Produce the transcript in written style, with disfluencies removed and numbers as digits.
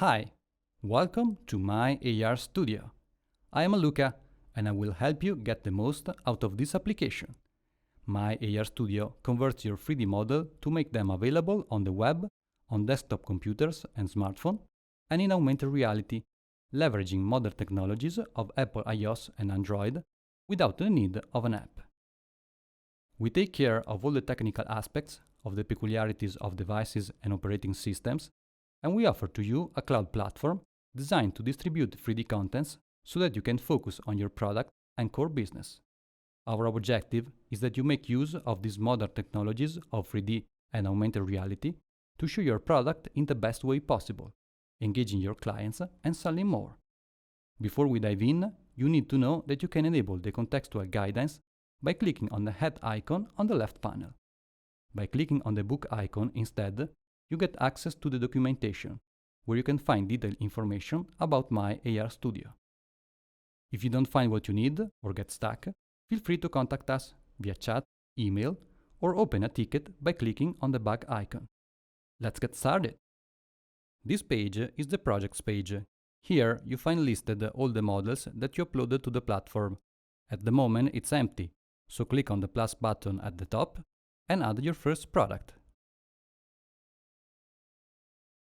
Hi, welcome to my AR Studio. I am Luca and I will help you get the most out of this application. My AR Studio converts your 3D model to make them available on the web, on desktop computers and smartphone, and in augmented reality, leveraging modern technologies of Apple iOS and Android without the need of an app. We take care of all the technical aspects of the peculiarities of devices and operating systems, and we offer to you a cloud platform designed to distribute 3D contents so that you can focus on your product and core business. Our objective is that you make use of these modern technologies of 3D and augmented reality to show your product in the best way possible, engaging your clients and selling more. Before we dive in, you need to know that you can enable the contextual guidance by clicking on the head icon on the left panel. By clicking on the book icon instead, you get access to the documentation, where you can find detailed information about my AR Studio. If you don't find what you need or get stuck, feel free to contact us via chat, email, or open a ticket by clicking on the bug icon. Let's get started! This page is the projects page. Here you find listed all the models that you uploaded to the platform. At the moment it's empty, so click on the plus button at the top and add your first product.